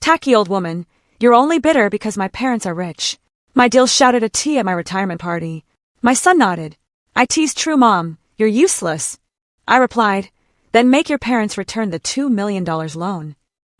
Tacky old woman, you're only bitter because my parents are rich. My dill shouted a tea at my retirement party. My son nodded. I teased, true mom, you're useless. I replied, then make your parents return the $2 million loan.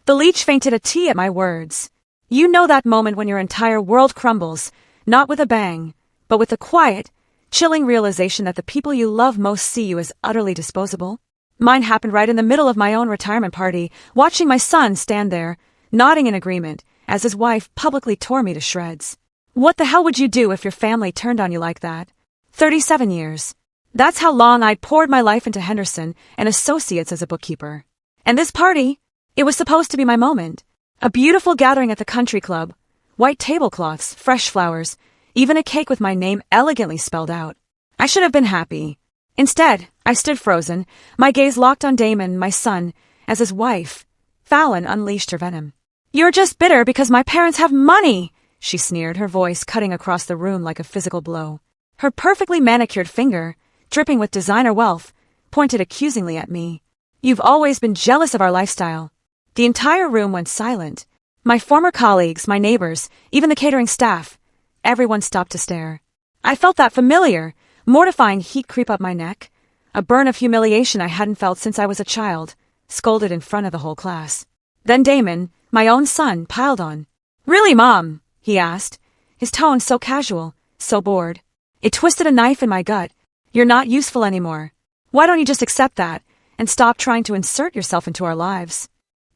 The leech fainted a tea at my words. You know that moment when your entire world crumbles, not with a bang, but with the quiet, chilling realization that the people you love most see you as utterly disposable? Mine happened right in the middle of my own retirement party, watching my son stand there, nodding in agreement, as his wife publicly tore me to shreds. What the hell would you do if your family turned on you like that? 37 years. That's how long I'd poured my life into Henderson and Associates as a bookkeeper. And this party? It was supposed to be my moment. A beautiful gathering at the country club. White tablecloths, fresh flowers, even a cake with my name elegantly spelled out. I should have been happy. Instead, I stood frozen, my gaze locked on Damon, my son, as his wife, Fallon, unleashed her venom. You're just bitter because my parents have money, she sneered, her voice cutting across the room like a physical blow. Her perfectly manicured finger, dripping with designer wealth, pointed accusingly at me. You've always been jealous of our lifestyle. The entire room went silent. My former colleagues, my neighbors, even the catering staff. Everyone stopped to stare. I felt that familiar, mortifying heat creep up my neck, a burn of humiliation I hadn't felt since I was a child, scolded in front of the whole class. Then Damon, my own son, piled on. Really, Mom? He asked, his tone so casual, so bored. It twisted a knife in my gut. You're not useful anymore. Why don't you just accept that and stop trying to insert yourself into our lives?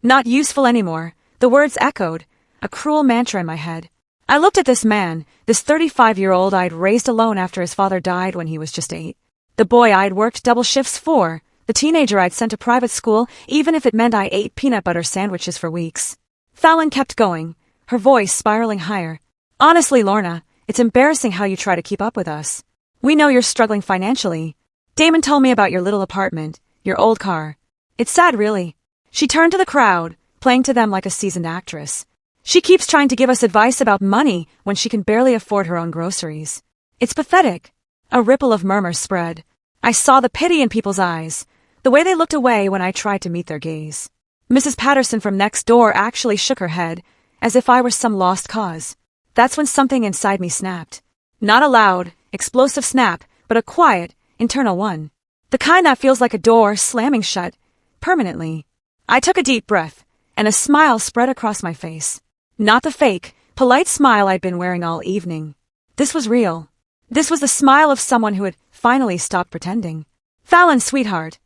Not useful anymore. The words echoed, a cruel mantra in my head. I looked at this man, this 35-year-old I'd raised alone after his father died when he was just 8. The boy I'd worked double shifts for, the teenager I'd sent to private school, even if it meant I ate peanut butter sandwiches for weeks. Fallon kept going, her voice spiraling higher. Honestly, Lorna, it's embarrassing how you try to keep up with us. We know you're struggling financially. Damon told me about your little apartment, your old car. It's sad, really. She turned to the crowd, playing to them like a seasoned actress. She keeps trying to give us advice about money when she can barely afford her own groceries. It's pathetic. A ripple of murmurs spread. I saw the pity in people's eyes, the way they looked away when I tried to meet their gaze. Mrs. Patterson from next door actually shook her head, as if I were some lost cause. That's when something inside me snapped. Not a loud, explosive snap, but a quiet, internal one. The kind that feels like a door slamming shut, permanently. I took a deep breath, and a smile spread across my face. Not the fake, polite smile I'd been wearing all evening. This was real. This was the smile of someone who had finally stopped pretending. Fallon, sweetheart,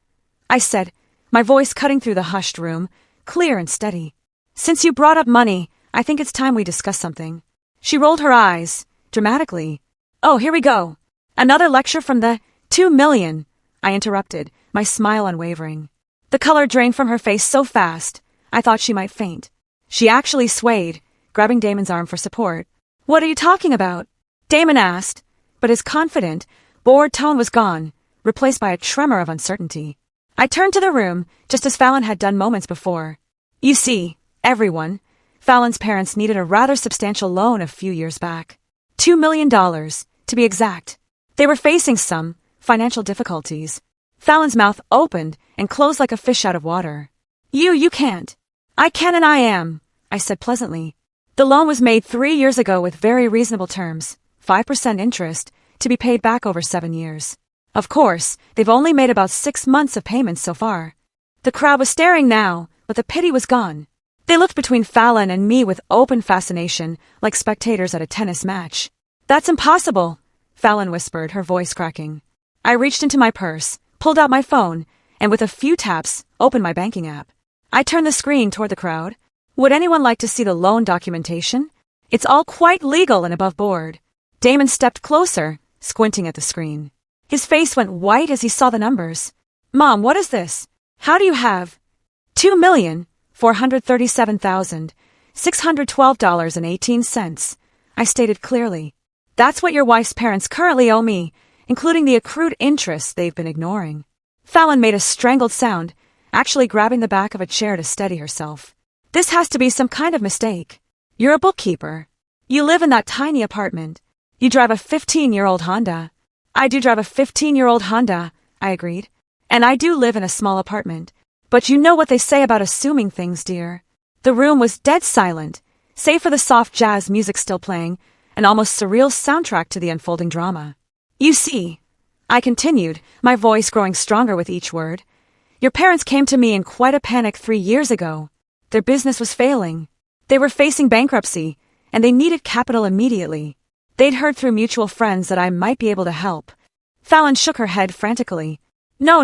I said, my voice cutting through the hushed room, clear and steady. Since you brought up money, I think it's time we discuss something. She rolled her eyes, dramatically. Oh, here we go. Another lecture from the $2 million, I interrupted, my smile unwavering. The color drained from her face so fast, I thought she might faint. She actually swayed, grabbing Damon's arm for support. What are you talking about? Damon asked, but his confident, bored tone was gone, replaced by a tremor of uncertainty. I turned to the room, just as Fallon had done moments before. You see, everyone, Fallon's parents needed a rather substantial loan a few years back. $2 million, to be exact. They were facing some financial difficulties. Fallon's mouth opened and closed like a fish out of water. You can't. I can and I am, I said pleasantly. The loan was made 3 years ago with very reasonable terms, 5% interest, to be paid back over 7 years. Of course, they've only made about 6 months of payments so far. The crowd was staring now, but the pity was gone. They looked between Fallon and me with open fascination, like spectators at a tennis match. That's impossible, Fallon whispered, her voice cracking. I reached into my purse, pulled out my phone, and with a few taps, opened my banking app. I turned the screen toward the crowd. Would anyone like to see the loan documentation? It's all quite legal and above board. Damon stepped closer, squinting at the screen. His face went white as he saw the numbers. Mom, what is this? How do you have $2,437,612.18, I stated clearly. That's what your wife's parents currently owe me, including the accrued interest they've been ignoring. Fallon made a strangled sound, actually grabbing the back of a chair to steady herself. This has to be some kind of mistake. You're a bookkeeper. You live in that tiny apartment. You drive a 15-year-old Honda. I do drive a 15-year-old Honda, I agreed. And I do live in a small apartment. But you know what they say about assuming things, dear. The room was dead silent, save for the soft jazz music still playing, an almost surreal soundtrack to the unfolding drama. You see, I continued, my voice growing stronger with each word, your parents came to me in quite a panic 3 years ago. Their business was failing. They were facing bankruptcy, and they needed capital immediately. They'd heard through mutual friends that I might be able to help. Fallon shook her head frantically. No.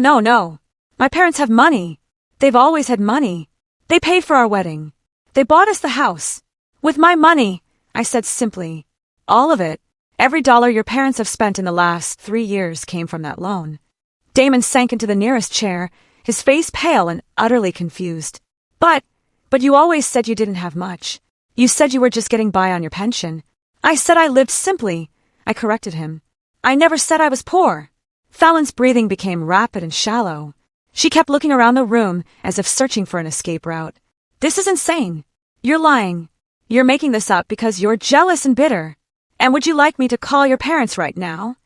My parents have money. They've always had money. They paid for our wedding. They bought us the house. With my money, I said simply. All of it. Every dollar your parents have spent in the last 3 years came from that loan. Damon sank into the nearest chair, his face pale and utterly confused. But you always said you didn't have much. You said you were just getting by on your pension. I said I lived simply. I corrected him. I never said I was poor. Fallon's breathing became rapid and shallow. She kept looking around the room as if searching for an escape route. This is insane. You're lying. You're making this up because you're jealous and bitter. And would you like me to call your parents right now?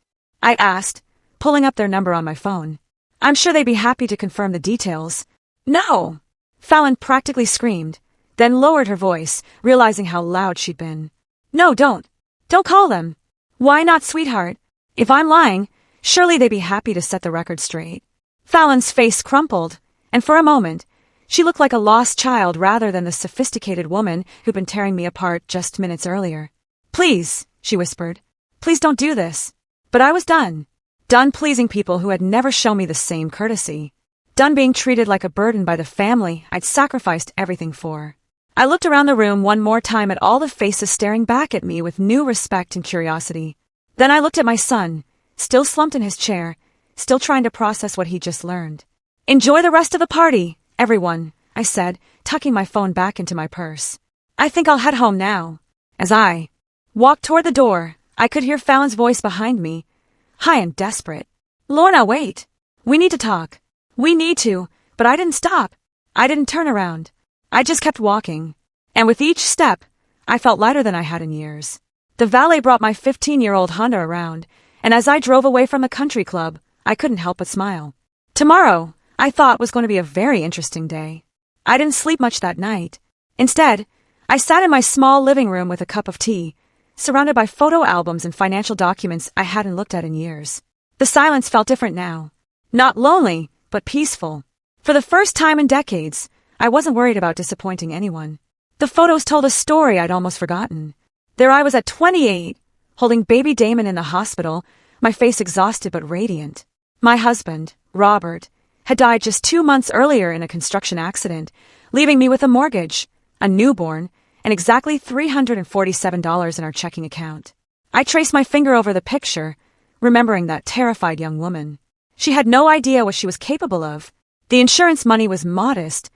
I asked, pulling up their number on my phone. I'm sure they'd be happy to confirm the details. No! Fallon practically screamed, then lowered her voice, realizing how loud she'd been. No, don't. Don't call them. Why not, sweetheart? If I'm lying, surely they'd be happy to set the record straight. Fallon's face crumpled, and for a moment, she looked like a lost child rather than the sophisticated woman who'd been tearing me apart just minutes earlier. Please, she whispered. Please don't do this. But I was done. Done pleasing people who had never shown me the same courtesy. Done being treated like a burden by the family I'd sacrificed everything for. I looked around the room one more time at all the faces staring back at me with new respect and curiosity. Then I looked at my son, still slumped in his chair, still trying to process what he'd just learned. Enjoy the rest of the party, everyone, I said, tucking my phone back into my purse. I think I'll head home now. As I walked toward the door, I could hear Fallon's voice behind me, high and desperate. Lorna, wait. We need to talk. We need to, but I didn't stop. I didn't turn around. I just kept walking. And with each step, I felt lighter than I had in years. The valet brought my 15-year-old Honda around, and as I drove away from the country club, I couldn't help but smile. Tomorrow, I thought, was going to be a very interesting day. I didn't sleep much that night. Instead, I sat in my small living room with a cup of tea, surrounded by photo albums and financial documents I hadn't looked at in years. The silence felt different now. Not lonely, but peaceful. For the first time in decades, I wasn't worried about disappointing anyone. The photos told a story I'd almost forgotten. There I was at 28, holding baby Damon in the hospital, my face exhausted but radiant. My husband, Robert, had died just 2 months earlier in a construction accident, leaving me with a mortgage, a newborn, and exactly $347 in our checking account. I traced my finger over the picture, remembering that terrified young woman. She had no idea what she was capable of. The insurance money was modest,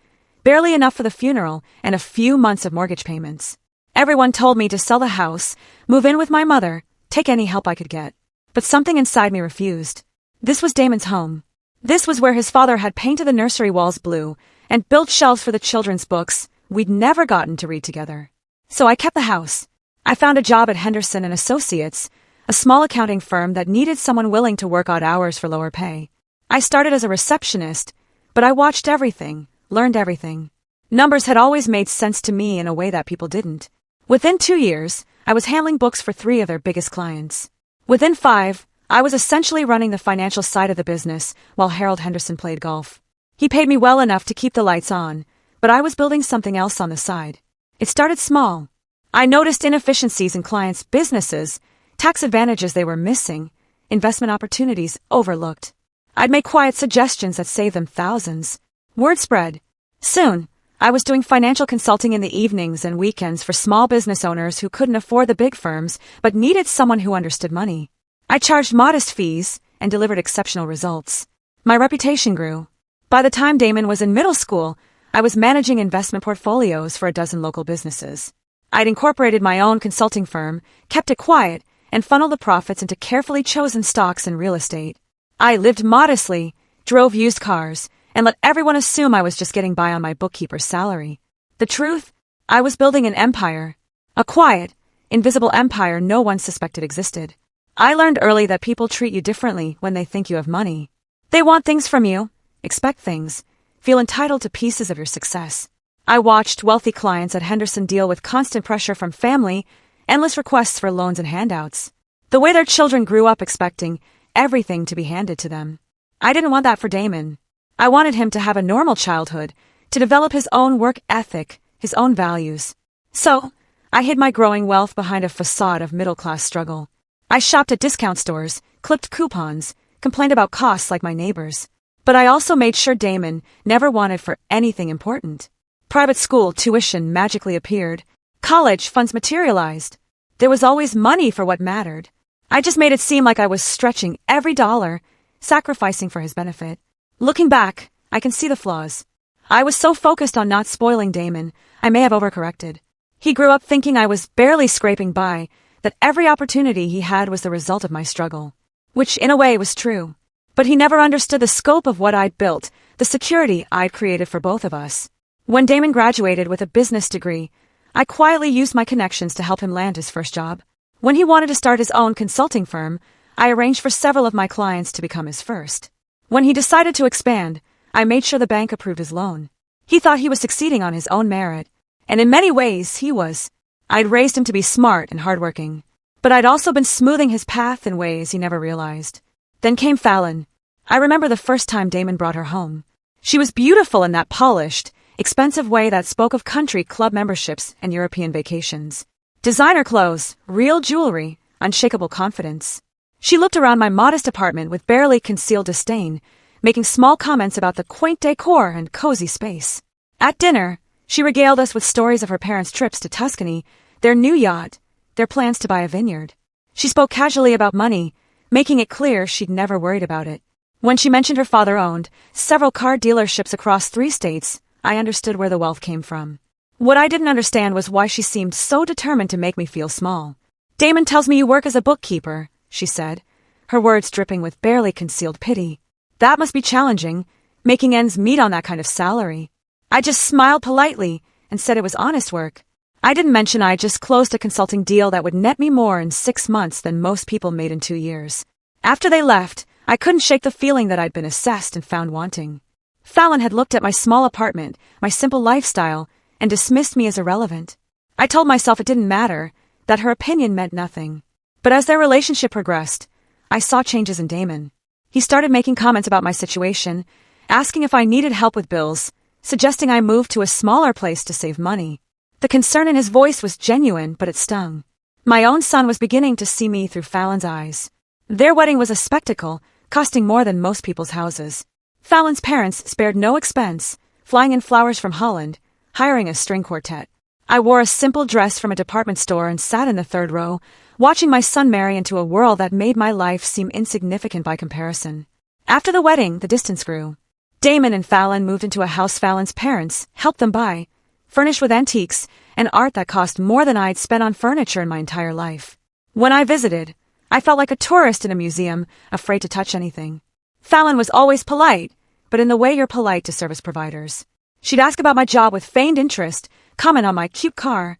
barely enough for the funeral and a few months of mortgage payments. Everyone told me to sell the house, move in with my mother, take any help I could get. But something inside me refused. This was Damon's home. This was where his father had painted the nursery walls blue and built shelves for the children's books we'd never gotten to read together. So I kept the house. I found a job at Henderson and Associates, a small accounting firm that needed someone willing to work odd hours for lower pay. I started as a receptionist, but I watched everything, learned everything. Numbers had always made sense to me in a way that people didn't. Within 2 years, I was handling books for 3 of their biggest clients. Within 5, I was essentially running the financial side of the business while Harold Henderson played golf. He paid me well enough to keep the lights on, but I was building something else on the side. It started small. I noticed inefficiencies in clients' businesses, tax advantages they were missing, investment opportunities overlooked. I'd make quiet suggestions that saved them thousands. Word spread. Soon, I was doing financial consulting in the evenings and weekends for small business owners who couldn't afford the big firms but needed someone who understood money. I charged modest fees and delivered exceptional results. My reputation grew. By the time Damon was in middle school, I was managing investment portfolios for a dozen local businesses. I'd incorporated my own consulting firm, kept it quiet, and funneled the profits into carefully chosen stocks and real estate. I lived modestly, drove used cars, and let everyone assume I was just getting by on my bookkeeper's salary. The truth? I was building an empire. A quiet, invisible empire no one suspected existed. I learned early that people treat you differently when they think you have money. They want things from you, expect things, feel entitled to pieces of your success. I watched wealthy clients at Henderson deal with constant pressure from family, endless requests for loans and handouts. The way their children grew up expecting everything to be handed to them. I didn't want that for Damon. I wanted him to have a normal childhood, to develop his own work ethic, his own values. So, I hid my growing wealth behind a facade of middle-class struggle. I shopped at discount stores, clipped coupons, complained about costs like my neighbors. But I also made sure Damon never wanted for anything important. Private school tuition magically appeared. College funds materialized. There was always money for what mattered. I just made it seem like I was stretching every dollar, sacrificing for his benefit. Looking back, I can see the flaws. I was so focused on not spoiling Damon, I may have overcorrected. He grew up thinking I was barely scraping by, that every opportunity he had was the result of my struggle. Which, in a way, was true. But he never understood the scope of what I'd built, the security I'd created for both of us. When Damon graduated with a business degree, I quietly used my connections to help him land his first job. When he wanted to start his own consulting firm, I arranged for several of my clients to become his first. When he decided to expand, I made sure the bank approved his loan. He thought he was succeeding on his own merit, and in many ways he was. I'd raised him to be smart and hardworking, but I'd also been smoothing his path in ways he never realized. Then came Fallon. I remember the first time Damon brought her home. She was beautiful in that polished, expensive way that spoke of country club memberships and European vacations. Designer clothes, real jewelry, unshakable confidence. She looked around my modest apartment with barely concealed disdain, making small comments about the quaint decor and cozy space. At dinner, she regaled us with stories of her parents' trips to Tuscany, their new yacht, their plans to buy a vineyard. She spoke casually about money, making it clear she'd never worried about it. When she mentioned her father owned several car dealerships across 3 states, I understood where the wealth came from. What I didn't understand was why she seemed so determined to make me feel small. Damon tells me you work as a bookkeeper, she said, her words dripping with barely concealed pity. That must be challenging, making ends meet on that kind of salary. I just smiled politely and said it was honest work. I didn't mention I just closed a consulting deal that would net me more in 6 months than most people made in 2 years. After they left, I couldn't shake the feeling that I'd been assessed and found wanting. Fallon had looked at my small apartment, my simple lifestyle, and dismissed me as irrelevant. I told myself it didn't matter, that her opinion meant nothing. But as their relationship progressed, I saw changes in Damon. He started making comments about my situation, asking if I needed help with bills, suggesting I move to a smaller place to save money. The concern in his voice was genuine, but it stung. My own son was beginning to see me through Fallon's eyes. Their wedding was a spectacle, costing more than most people's houses. Fallon's parents spared no expense, flying in flowers from Holland, hiring a string quartet. I wore a simple dress from a department store and sat in the 3rd row, watching my son marry into a world that made my life seem insignificant by comparison. After the wedding, the distance grew. Damon and Fallon moved into a house Fallon's parents helped them buy, furnished with antiques and art that cost more than I'd spent on furniture in my entire life. When I visited, I felt like a tourist in a museum, afraid to touch anything. Fallon was always polite, but in the way you're polite to service providers. She'd ask about my job with feigned interest, comment on my cute car,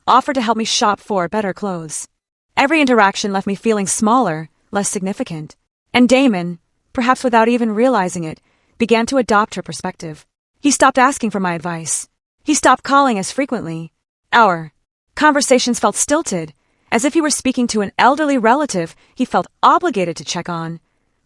offer to help me shop for better clothes. Every interaction left me feeling smaller, less significant. And Damon, perhaps without even realizing it, began to adopt her perspective. He stopped asking for my advice. He stopped calling as frequently. Our conversations felt stilted, as if he were speaking to an elderly relative he felt obligated to check on,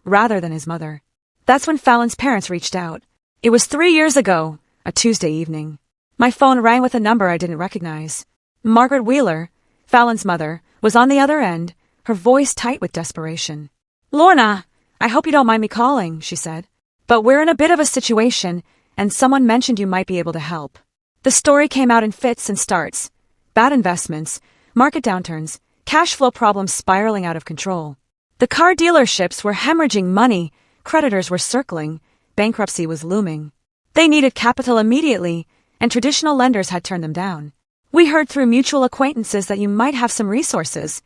rather than his mother. That's when Fallon's parents reached out. It was 3 years ago, a Tuesday evening. My phone rang with a number I didn't recognize. Margaret Wheeler, Fallon's mother, was on the other end, her voice tight with desperation. "Lorna, I hope you don't mind me calling," she said. "But we're in a bit of a situation, and someone mentioned you might be able to help." The story came out in fits and starts. Bad investments, market downturns, cash flow problems spiraling out of control. The car dealerships were hemorrhaging money, creditors were circling, bankruptcy was looming. They needed capital immediately, and traditional lenders had turned them down. "We heard through mutual acquaintances that you might have some resources,"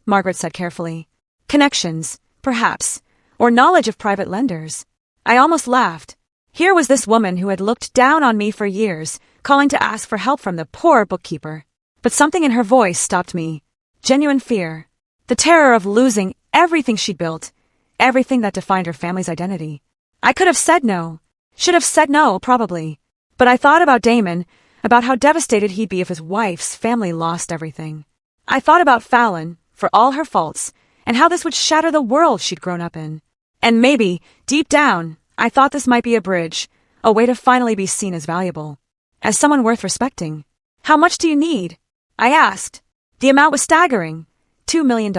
Margaret said carefully. "Connections, perhaps, or knowledge of private lenders." I almost laughed. Here was this woman who had looked down on me for years, calling to ask for help from the poor bookkeeper. But something in her voice stopped me. Genuine fear. The terror of losing everything she'd built, everything that defined her family's identity. I could have said no. Should have said no, probably. But I thought about Damon, about how devastated he'd be if his wife's family lost everything. I thought about Fallon, for all her faults, and how this would shatter the world she'd grown up in. And maybe, deep down, I thought this might be a bridge, a way to finally be seen as valuable, as someone worth respecting. How much do you need? I asked. The amount was staggering. $2 million.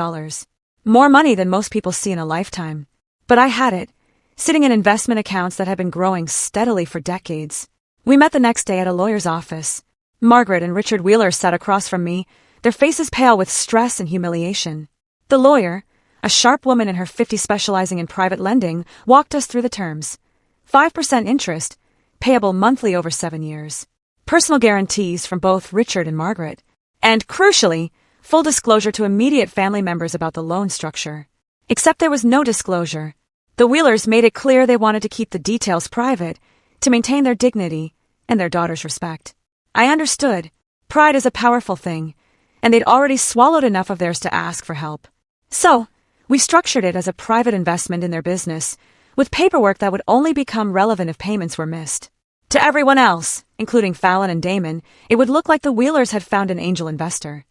More money than most people see in a lifetime. But I had it, sitting in investment accounts that had been growing steadily for decades. We met the next day at a lawyer's office. Margaret and Richard Wheeler sat across from me, their faces pale with stress and humiliation. The lawyer, a sharp woman in her 50s specializing in private lending, walked us through the terms. 5% interest, payable monthly over 7 years. Personal guarantees from both Richard and Margaret. And, crucially, full disclosure to immediate family members about the loan structure. Except there was no disclosure. The Wheelers made it clear they wanted to keep the details private, to maintain their dignity and their daughter's respect. I understood. Pride is a powerful thing, and they'd already swallowed enough of theirs to ask for help. So, we structured it as a private investment in their business, with paperwork that would only become relevant if payments were missed. To everyone else, including Fallon and Damon, it would look like the Wheelers had found an angel investor.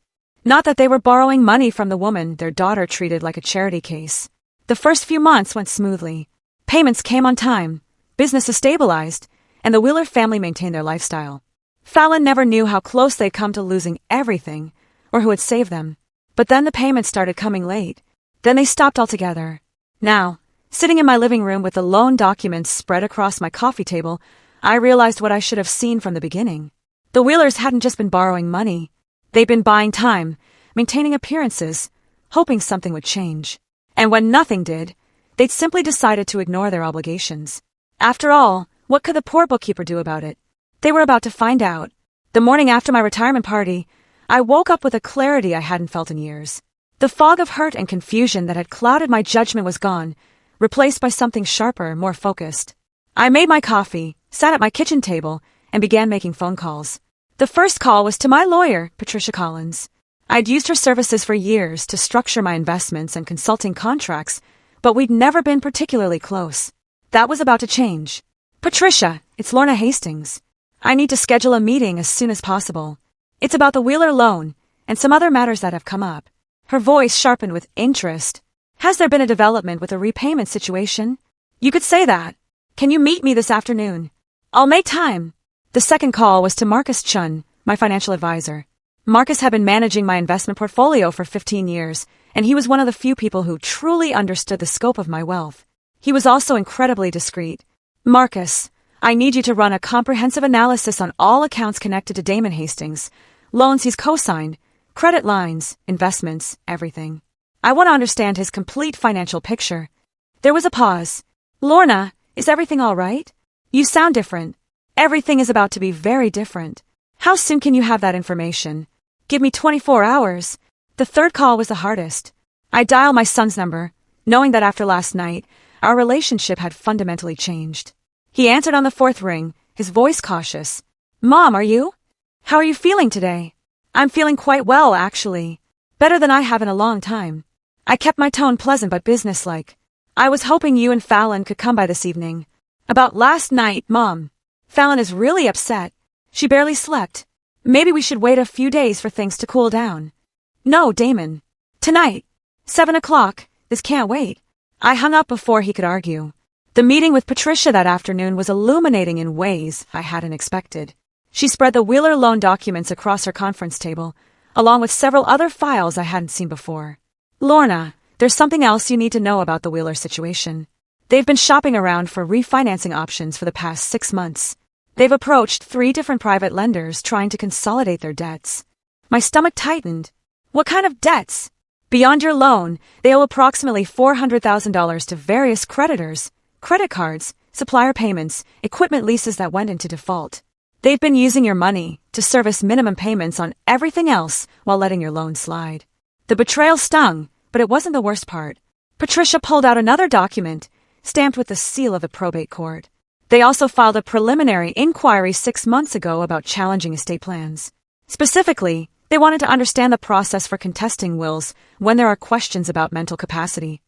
Not that they were borrowing money from the woman their daughter treated like a charity case. The first few months went smoothly. Payments came on time, businesses stabilized, and the Wheeler family maintained their lifestyle. Fallon never knew how close they'd come to losing everything, or who had saved them. But then the payments started coming late. Then they stopped altogether. Now, sitting in my living room with the loan documents spread across my coffee table, I realized what I should have seen from the beginning. The Wheelers hadn't just been borrowing money. They'd been buying time, maintaining appearances, hoping something would change. And when nothing did, they'd simply decided to ignore their obligations. After all, what could the poor bookkeeper do about it? They were about to find out. The morning after my retirement party, I woke up with a clarity I hadn't felt in years. The fog of hurt and confusion that had clouded my judgment was gone, replaced by something sharper, more focused. I made my coffee, sat at my kitchen table, and began making phone calls. The first call was to my lawyer, Patricia Collins. I'd used her services for years to structure my investments and consulting contracts, but we'd never been particularly close. That was about to change. Patricia, it's Lorna Hastings. I need to schedule a meeting as soon as possible. It's about the Wheeler loan and some other matters that have come up. Her voice sharpened with interest. Has there been a development with a repayment situation? You could say that. Can you meet me this afternoon? I'll make time. The second call was to Marcus Chun, my financial advisor. Marcus had been managing my investment portfolio for 15 years, and he was one of the few people who truly understood the scope of my wealth. He was also incredibly discreet. Marcus, I need you to run a comprehensive analysis on all accounts connected to Damon Hastings, loans he's co-signed, credit lines, investments, everything. I want to understand his complete financial picture. There was a pause. Lorna, is everything all right? You sound different. Everything is about to be very different. How soon can you have that information? Give me 24 hours. The third call was the hardest. I dialed my son's number, knowing that after last night, our relationship had fundamentally changed. He answered on the fourth ring, his voice cautious. Mom, are you? How are you feeling today? I'm feeling quite well, actually. Better than I have in a long time. I kept my tone pleasant but businesslike. I was hoping you and Fallon could come by this evening. About last night, Mom. Fallon is really upset. She barely slept. Maybe we should wait a few days for things to cool down. No, Damon. Tonight. 7 o'clock. This can't wait. I hung up before he could argue. The meeting with Patricia that afternoon was illuminating in ways I hadn't expected. She spread the Wheeler loan documents across her conference table, along with several other files I hadn't seen before. Lorna, there's something else you need to know about the Wheeler situation. They've been shopping around for refinancing options for the past 6 months. They've approached 3 different private lenders trying to consolidate their debts. My stomach tightened. What kind of debts? Beyond your loan, they owe approximately $400,000 to various creditors, credit cards, supplier payments, equipment leases that went into default. They've been using your money to service minimum payments on everything else while letting your loan slide. The betrayal stung, but it wasn't the worst part. Patricia pulled out another document, stamped with the seal of the probate court. They also filed a preliminary inquiry 6 months ago about challenging estate plans. Specifically, they wanted to understand the process for contesting wills when there are questions about mental capacity.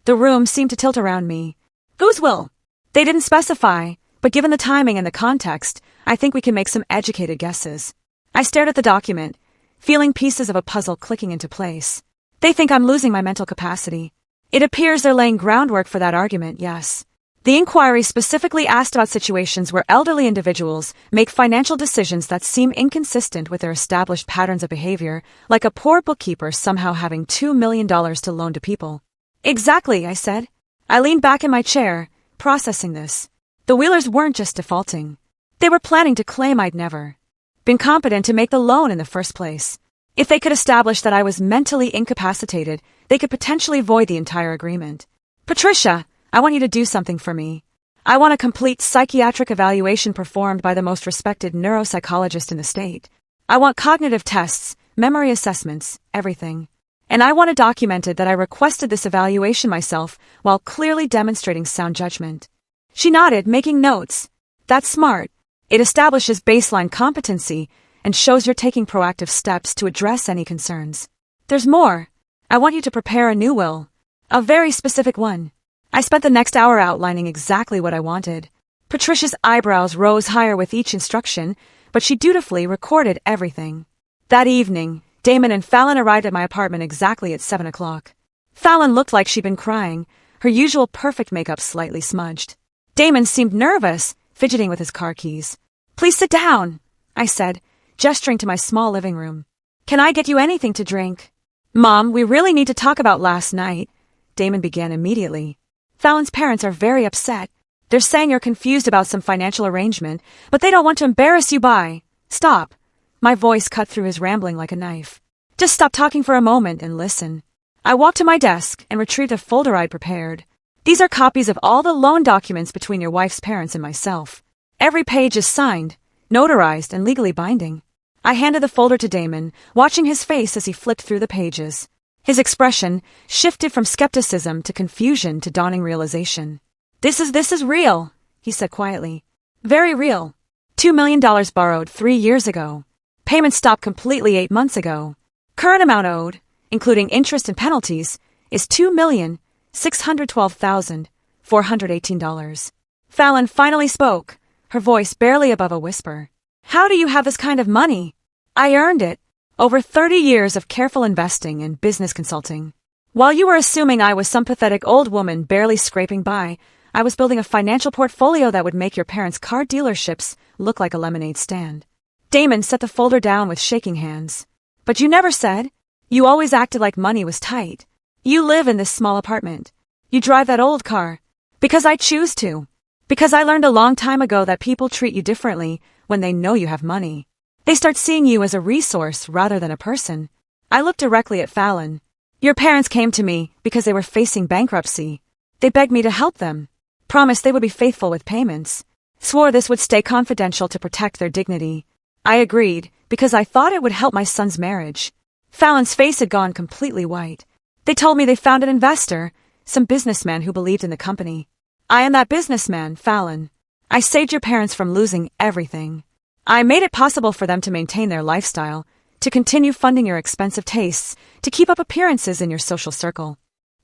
The room seemed to tilt around me. Whose will? They didn't specify, but given the timing and the context, I think we can make some educated guesses. I stared at the document, feeling pieces of a puzzle clicking into place. They think I'm losing my mental capacity. It appears they're laying groundwork for that argument, yes. The inquiry specifically asked about situations where elderly individuals make financial decisions that seem inconsistent with their established patterns of behavior, like a poor bookkeeper somehow having $2 million to loan to people. Exactly, I said. I leaned back in my chair, processing this. The Wheelers weren't just defaulting. They were planning to claim I'd never been competent to make the loan in the first place. If they could establish that I was mentally incapacitated, they could potentially void the entire agreement. Patricia, I want you to do something for me. I want a complete psychiatric evaluation performed by the most respected neuropsychologist in the state. I want cognitive tests, memory assessments, everything. And I want it documented that I requested this evaluation myself while clearly demonstrating sound judgment. She nodded, making notes. That's smart. It establishes baseline competency and shows you're taking proactive steps to address any concerns. There's more. I want you to prepare a new will. A very specific one. I spent the next hour outlining exactly what I wanted. Patricia's eyebrows rose higher with each instruction, but she dutifully recorded everything. That evening, Damon and Fallon arrived at my apartment exactly at 7 o'clock. Fallon looked like she'd been crying, her usual perfect makeup slightly smudged. Damon seemed nervous, fidgeting with his car keys. Please sit down, I said, gesturing to my small living room. Can I get you anything to drink? Mom, we really need to talk about last night, Damon began immediately. Fallon's parents are very upset. They're saying you're confused about some financial arrangement, but they don't want to embarrass you by... Stop. My voice cut through his rambling like a knife. Just stop talking for a moment and listen. I walked to my desk and retrieved a folder I'd prepared. These are copies of all the loan documents between your wife's parents and myself. Every page is signed, notarized, and legally binding. I handed the folder to Damon, watching his face as he flipped through the pages. His expression shifted from skepticism to confusion to dawning realization. This is real, he said quietly. Very real. $2 million borrowed 3 years ago. Payment stopped completely 8 months ago. Current amount owed, including interest and penalties, is $2,612,418. Fallon finally spoke, her voice barely above a whisper. How do you have this kind of money? I earned it. Over 30 years of careful investing and business consulting. While you were assuming I was some pathetic old woman barely scraping by, I was building a financial portfolio that would make your parents' car dealerships look like a lemonade stand. Damon set the folder down with shaking hands. But you never said. You always acted like money was tight. You live in this small apartment. You drive that old car. Because I choose to. Because I learned a long time ago that people treat you differently when they know you have money. They start seeing you as a resource rather than a person. I looked directly at Fallon. Your parents came to me because they were facing bankruptcy. They begged me to help them. Promised they would be faithful with payments. Swore this would stay confidential to protect their dignity. I agreed because I thought it would help my son's marriage. Fallon's face had gone completely white. They told me they found an investor, some businessman who believed in the company. I am that businessman, Fallon. I saved your parents from losing everything. I made it possible for them to maintain their lifestyle, to continue funding your expensive tastes, to keep up appearances in your social circle.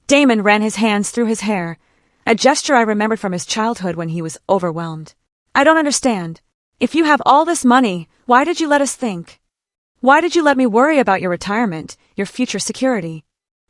Damon ran his hands through his hair, a gesture I remembered from his childhood when he was overwhelmed. I don't understand. If you have all this money, why did you let us think? Why did you let me worry about your retirement, your future security?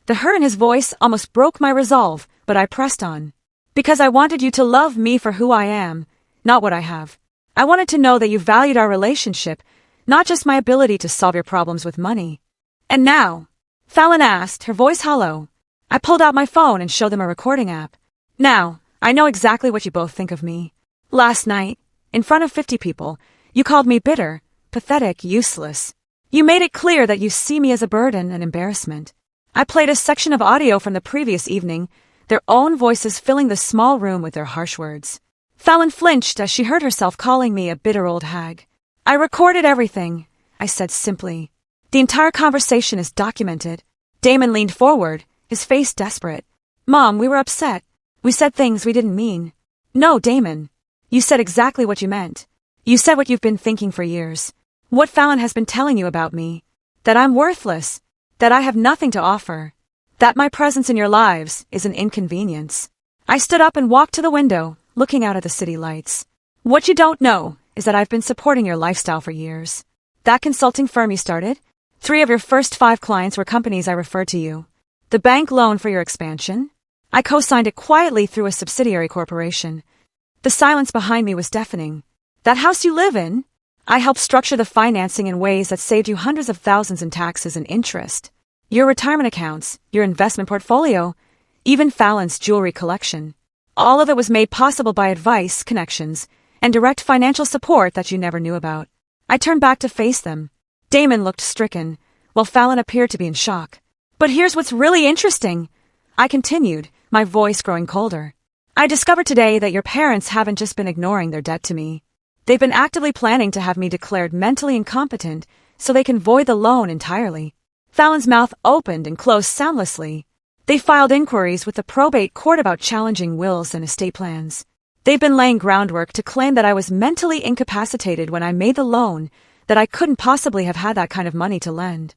The hurt in his voice almost broke my resolve, but I pressed on. Because I wanted you to love me for who I am, not what I have. I wanted to know that you valued our relationship, not just my ability to solve your problems with money. And now? Fallon asked, her voice hollow. I pulled out my phone and showed them a recording app. Now, I know exactly what you both think of me. Last night, in front of 50 people, you called me bitter, pathetic, useless. You made it clear that you see me as a burden and embarrassment. I played a section of audio from the previous evening, their own voices filling the small room with their harsh words. Fallon flinched as she heard herself calling me a bitter old hag. I recorded everything, I said simply. The entire conversation is documented. Damon leaned forward, his face desperate. Mom, we were upset. We said things we didn't mean. No, Damon. You said exactly what you meant. You said what you've been thinking for years. What Fallon has been telling you about me. That I'm worthless. That I have nothing to offer. That my presence in your lives is an inconvenience. I stood up and walked to the window, looking out at the city lights. What you don't know, is that I've been supporting your lifestyle for years. That consulting firm you started? 3 of your first 5 clients were companies I referred to you. The bank loan for your expansion? I co-signed it quietly through a subsidiary corporation. The silence behind me was deafening. That house you live in? I helped structure the financing in ways that saved you hundreds of thousands in taxes and interest. Your retirement accounts, your investment portfolio, even Fallon's jewelry collection. All of it was made possible by advice, connections, and direct financial support that you never knew about. I turned back to face them. Damon looked stricken, while Fallon appeared to be in shock. But here's what's really interesting, I continued, my voice growing colder. I discovered today that your parents haven't just been ignoring their debt to me. They've been actively planning to have me declared mentally incompetent so they can void the loan entirely. Fallon's mouth opened and closed soundlessly. They filed inquiries with the probate court about challenging wills and estate plans. They've been laying groundwork to claim that I was mentally incapacitated when I made the loan, that I couldn't possibly have had that kind of money to lend.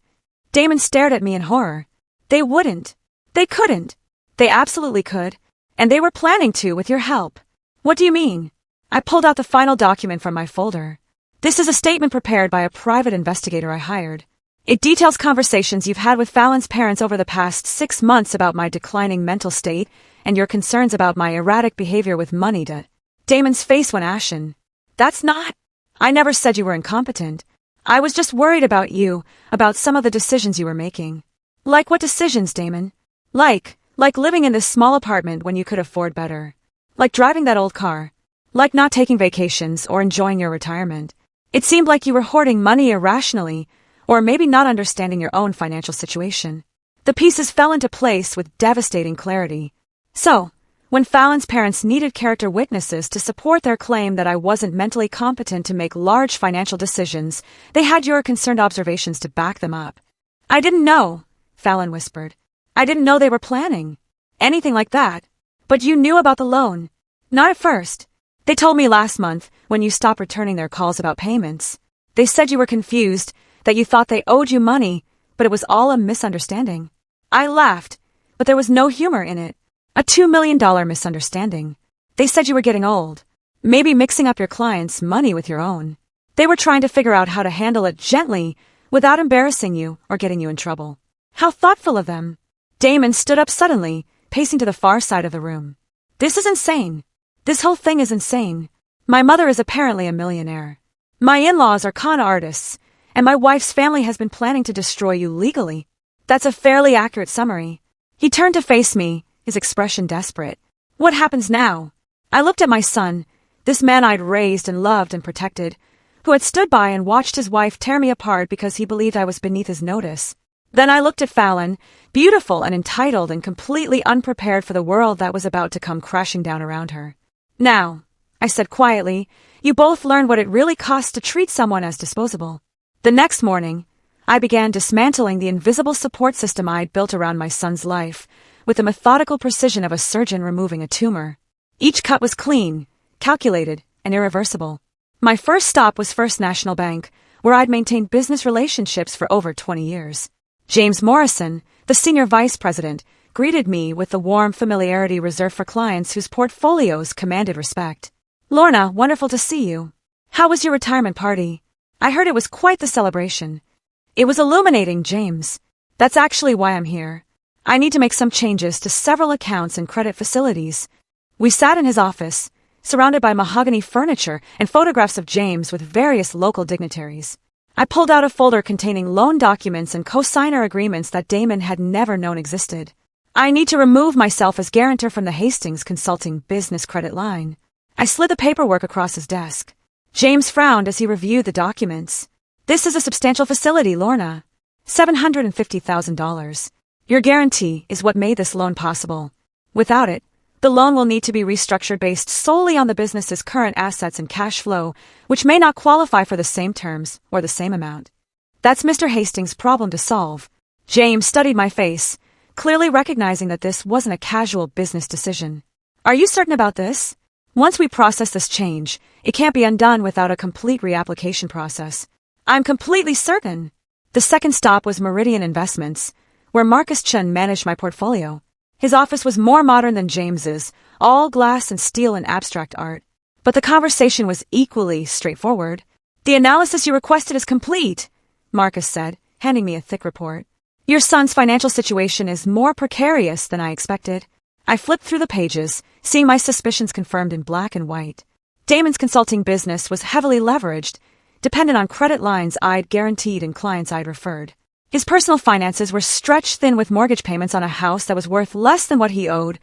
Damon stared at me in horror. They wouldn't. They couldn't. They absolutely could. And they were planning to with your help. What do you mean? I pulled out the final document from my folder. This is a statement prepared by a private investigator I hired. It details conversations you've had with Fallon's parents over the past 6 months about my declining mental state and your concerns about my erratic behavior with money debt. Damon's face went ashen. That's not... I never said you were incompetent. I was just worried about you, about some of the decisions you were making. Like what decisions, Damon? Like living in this small apartment when you could afford better. Like driving that old car. Like not taking vacations or enjoying your retirement. It seemed like you were hoarding money irrationally, or maybe not understanding your own financial situation. The pieces fell into place with devastating clarity. So, when Fallon's parents needed character witnesses to support their claim that I wasn't mentally competent to make large financial decisions, they had your concerned observations to back them up. I didn't know, Fallon whispered. I didn't know they were planning anything like that. But you knew about the loan. Not at first. They told me last month, when you stopped returning their calls about payments. They said you were confused, that you thought they owed you money, but it was all a misunderstanding. I laughed, but there was no humor in it. A $2 million misunderstanding. They said you were getting old, maybe mixing up your clients' money with your own. They were trying to figure out how to handle it gently without embarrassing you or getting you in trouble. How thoughtful of them. Damon stood up suddenly, pacing to the far side of the room. This is insane. This whole thing is insane. My mother is apparently a millionaire. My in-laws are con artists, and my wife's family has been planning to destroy you legally. That's a fairly accurate summary. He turned to face me, his expression desperate. What happens now? I looked at my son, this man I'd raised and loved and protected, who had stood by and watched his wife tear me apart because he believed I was beneath his notice. Then I looked at Fallon, beautiful and entitled and completely unprepared for the world that was about to come crashing down around her. Now, I said quietly, you both learned what it really costs to treat someone as disposable. The next morning, I began dismantling the invisible support system I'd built around my son's life, with the methodical precision of a surgeon removing a tumor. Each cut was clean, calculated, and irreversible. My first stop was First National Bank, where I'd maintained business relationships for over 20 years. James Morrison, the senior vice president, greeted me with the warm familiarity reserved for clients whose portfolios commanded respect. Lorna, wonderful to see you. How was your retirement party? I heard it was quite the celebration. It was illuminating, James. That's actually why I'm here. I need to make some changes to several accounts and credit facilities. We sat in his office, surrounded by mahogany furniture and photographs of James with various local dignitaries. I pulled out a folder containing loan documents and co-signer agreements that Damon had never known existed. I need to remove myself as guarantor from the Hastings Consulting business credit line. I slid the paperwork across his desk. James frowned as he reviewed the documents. This is a substantial facility, Lorna. $750,000. Your guarantee is what made this loan possible. Without it, the loan will need to be restructured based solely on the business's current assets and cash flow, which may not qualify for the same terms or the same amount. That's Mr. Hastings' problem to solve. James studied my face, clearly recognizing that this wasn't a casual business decision. Are you certain about this? Once we process this change, it can't be undone without a complete reapplication process. I'm completely certain. The second stop was Meridian Investments, where Marcus Chen managed my portfolio. His office was more modern than James's, all glass and steel and abstract art. But the conversation was equally straightforward. The analysis you requested is complete, Marcus said, handing me a thick report. Your son's financial situation is more precarious than I expected. I flipped through the pages, seeing my suspicions confirmed in black and white. Damon's consulting business was heavily leveraged, dependent on credit lines I'd guaranteed and clients I'd referred. His personal finances were stretched thin with mortgage payments on a house that was worth less than what he owed,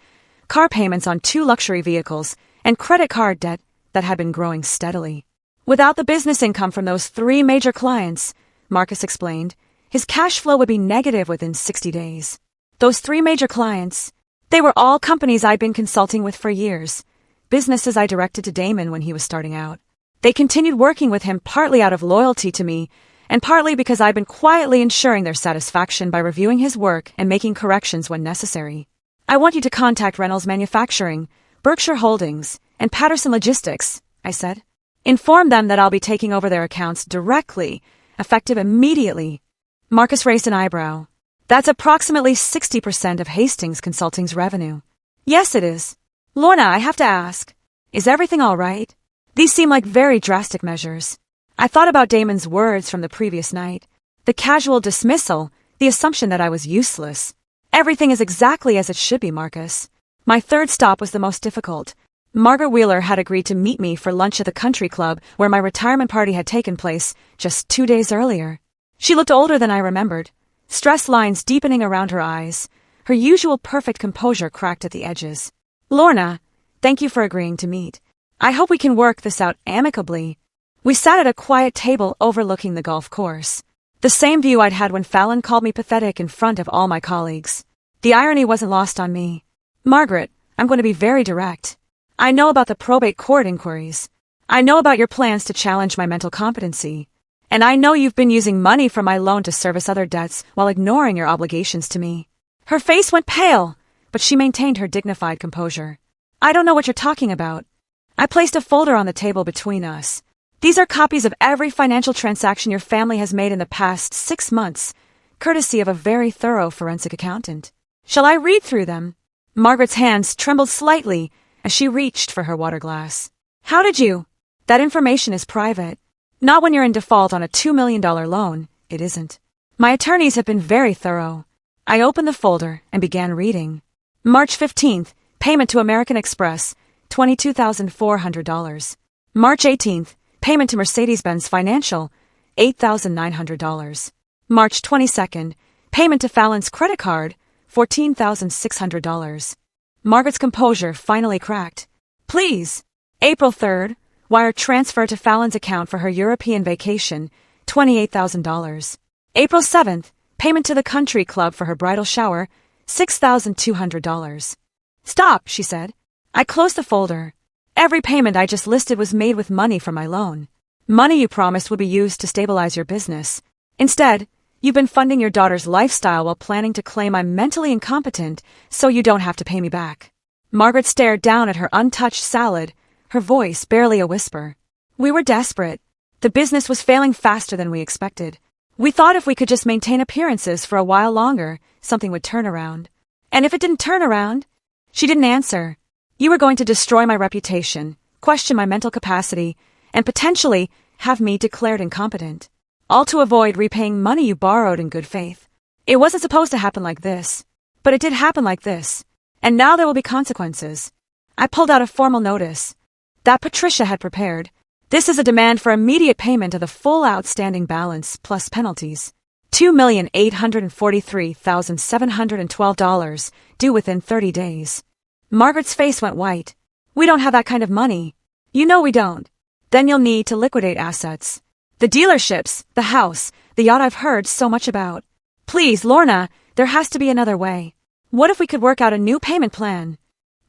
car payments on 2 luxury vehicles, and credit card debt that had been growing steadily. Without the business income from those 3 major clients, Marcus explained, his cash flow would be negative within 60 days. Those 3 major clients, they were all companies I'd been consulting with for years, businesses I directed to Damon when he was starting out. They continued working with him partly out of loyalty to me, and partly because I'd been quietly ensuring their satisfaction by reviewing his work and making corrections when necessary. I want you to contact Reynolds Manufacturing, Berkshire Holdings, and Patterson Logistics, I said. Inform them that I'll be taking over their accounts directly, effective immediately. Marcus raised an eyebrow. That's approximately 60% of Hastings Consulting's revenue. Yes, it is. Lorna, I have to ask, is everything all right? These seem like very drastic measures. I thought about Damon's words from the previous night. The casual dismissal, the assumption that I was useless. Everything is exactly as it should be, Marcus. My third stop was the most difficult. Margaret Wheeler had agreed to meet me for lunch at the country club where my retirement party had taken place just 2 days earlier. She looked older than I remembered, stress lines deepening around her eyes, her usual perfect composure cracked at the edges. Lorna, thank you for agreeing to meet. I hope we can work this out amicably. We sat at a quiet table overlooking the golf course. The same view I'd had when Fallon called me pathetic in front of all my colleagues. The irony wasn't lost on me. Margaret, I'm going to be very direct. I know about the probate court inquiries. I know about your plans to challenge my mental competency. And I know you've been using money from my loan to service other debts while ignoring your obligations to me. Her face went pale, but she maintained her dignified composure. I don't know what you're talking about. I placed a folder on the table between us. These are copies of every financial transaction your family has made in the past 6 months, courtesy of a very thorough forensic accountant. Shall I read through them? Margaret's hands trembled slightly as she reached for her water glass. How did you? That information is private. Not when you're in default on a $2 million loan, it isn't. My attorneys have been very thorough. I opened the folder and began reading. March 15th, payment to American Express, $22,400. March 18th, payment to Mercedes-Benz Financial, $8,900. March 22nd, payment to Fallon's credit card, $14,600. Margaret's composure finally cracked. Please. April 3rd, wire transfer to Fallon's account for her European vacation, $28,000. April 7th, payment to the country club for her bridal shower, $6,200. Stop, she said. I closed the folder. Every payment I just listed was made with money from my loan. Money you promised would be used to stabilize your business. Instead, you've been funding your daughter's lifestyle while planning to claim I'm mentally incompetent so you don't have to pay me back. Margaret stared down at her untouched salad, her voice barely a whisper. We were desperate. The business was failing faster than we expected. We thought if we could just maintain appearances for a while longer, something would turn around. And if it didn't turn around? She didn't answer. You were going to destroy my reputation, question my mental capacity, and potentially have me declared incompetent. All to avoid repaying money you borrowed in good faith. It wasn't supposed to happen like this, but it did happen like this, and now there will be consequences. I pulled out a formal notice that Patricia had prepared. This is a demand for immediate payment of the full outstanding balance plus penalties. $2,843,712 due within 30 days. Margaret's face went white. We don't have that kind of money. You know we don't. Then you'll need to liquidate assets. The dealerships, the house, the yacht I've heard so much about. Please, Lorna, there has to be another way. What if we could work out a new payment plan?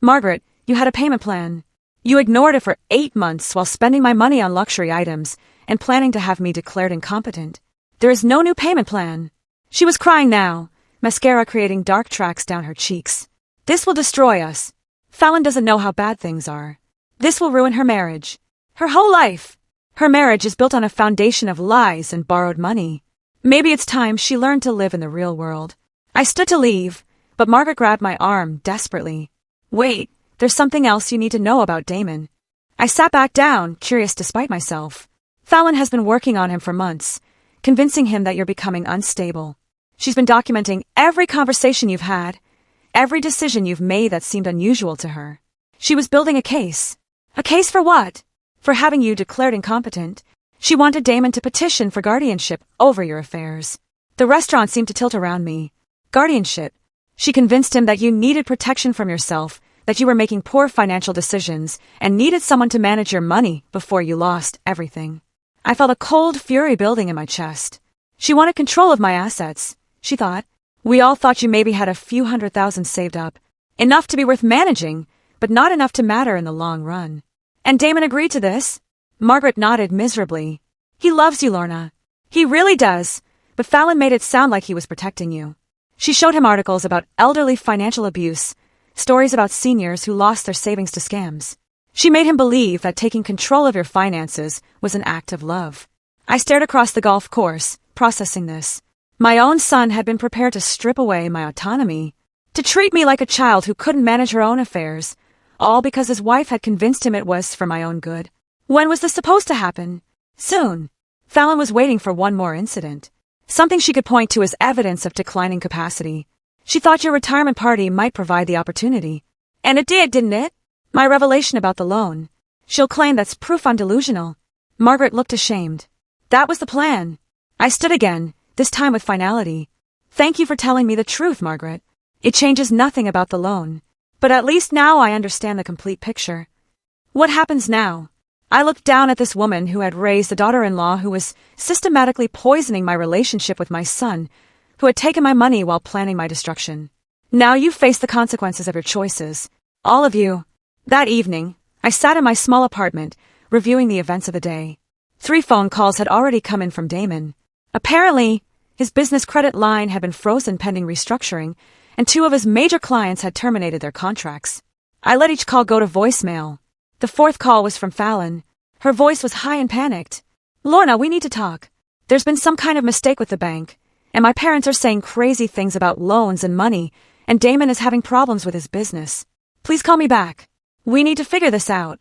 Margaret, you had a payment plan. You ignored it for 8 months while spending my money on luxury items and planning to have me declared incompetent. There is no new payment plan. She was crying now, mascara creating dark tracks down her cheeks. This will destroy us. Fallon doesn't know how bad things are. This will ruin her marriage. Her whole life. Her marriage is built on a foundation of lies and borrowed money. Maybe it's time she learned to live in the real world. I stood to leave, but Margaret grabbed my arm desperately. Wait, there's something else you need to know about Damon. I sat back down, curious despite myself. Fallon has been working on him for months, convincing him that you're becoming unstable. She's been documenting every conversation you've had, every decision you've made that seemed unusual to her. She was building a case. A case for what? For having you declared incompetent. She wanted Damon to petition for guardianship over your affairs. The restaurant seemed to tilt around me. Guardianship. She convinced him that you needed protection from yourself, that you were making poor financial decisions, and needed someone to manage your money before you lost everything. I felt a cold fury building in my chest. She wanted control of my assets, she thought. We all thought you maybe had a few $100,000 saved up. Enough to be worth managing, but not enough to matter in the long run. And Damon agreed to this? Margaret nodded miserably. He loves you, Lorna. He really does, but Fallon made it sound like he was protecting you. She showed him articles about elderly financial abuse, stories about seniors who lost their savings to scams. She made him believe that taking control of your finances was an act of love. I stared across the golf course, processing this. My own son had been prepared to strip away my autonomy, to treat me like a child who couldn't manage her own affairs, all because his wife had convinced him it was for my own good. When was this supposed to happen? Soon. Fallon was waiting for one more incident. Something she could point to as evidence of declining capacity. She thought your retirement party might provide the opportunity. And it did, didn't it? My revelation about the loan. She'll claim that's proof I'm delusional. Margaret looked ashamed. That was the plan. I stood again, this time with finality. Thank you for telling me the truth, Margaret. It changes nothing about the loan. But at least now I understand the complete picture. What happens now? I looked down at this woman who had raised a daughter-in-law who was systematically poisoning my relationship with my son, who had taken my money while planning my destruction. Now you face the consequences of your choices. All of you. That evening, I sat in my small apartment, reviewing the events of the day. 3 phone calls had already come in from Damon. Apparently, his business credit line had been frozen pending restructuring, and 2 of his major clients had terminated their contracts. I let each call go to voicemail. The 4th call was from Fallon. Her voice was high and panicked. Lorna, we need to talk. There's been some kind of mistake with the bank, and my parents are saying crazy things about loans and money, and Damon is having problems with his business. Please call me back. We need to figure this out.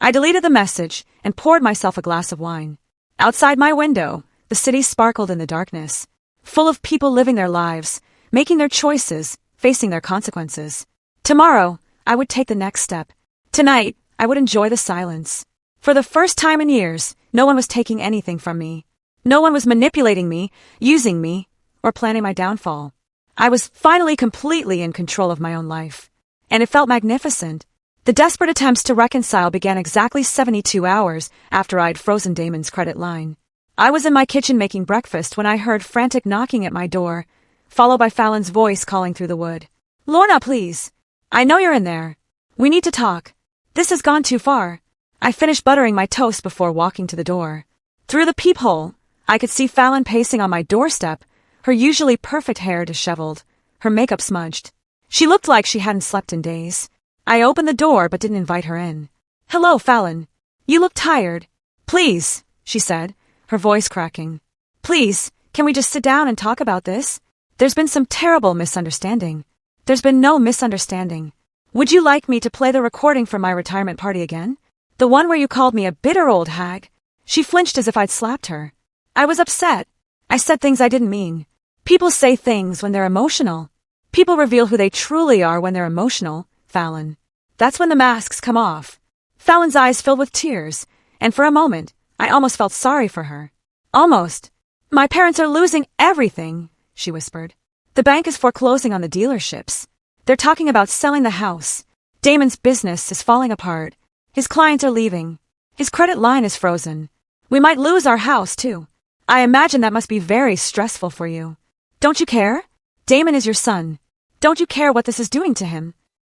I deleted the message and poured myself a glass of wine. Outside my window, the city sparkled in the darkness, full of people living their lives, making their choices, facing their consequences. Tomorrow, I would take the next step. Tonight, I would enjoy the silence. For the first time in years, no one was taking anything from me. No one was manipulating me, using me, or planning my downfall. I was finally completely in control of my own life. And it felt magnificent. The desperate attempts to reconcile began exactly 72 hours after I'd frozen Damon's credit line. I was in my kitchen making breakfast when I heard frantic knocking at my door, followed by Fallon's voice calling through the wood. Lorna, please. I know you're in there. We need to talk. This has gone too far. I finished buttering my toast before walking to the door. Through the peephole, I could see Fallon pacing on my doorstep, her usually perfect hair disheveled, her makeup smudged. She looked like she hadn't slept in days. I opened the door but didn't invite her in. Hello, Fallon. You look tired. Please, she said, her voice cracking. Please, can we just sit down and talk about this? There's been some terrible misunderstanding. There's been no misunderstanding. Would you like me to play the recording from my retirement party again? The one where you called me a bitter old hag? She flinched as if I'd slapped her. I was upset. I said things I didn't mean. People say things when they're emotional. People reveal who they truly are when they're emotional, Fallon. That's when the masks come off. Fallon's eyes filled with tears, and for a moment, I almost felt sorry for her. Almost. My parents are losing everything, she whispered. The bank is foreclosing on the dealerships. They're talking about selling the house. Damon's business is falling apart. His clients are leaving. His credit line is frozen. We might lose our house, too. I imagine that must be very stressful for you. Don't you care? Damon is your son. Don't you care what this is doing to him?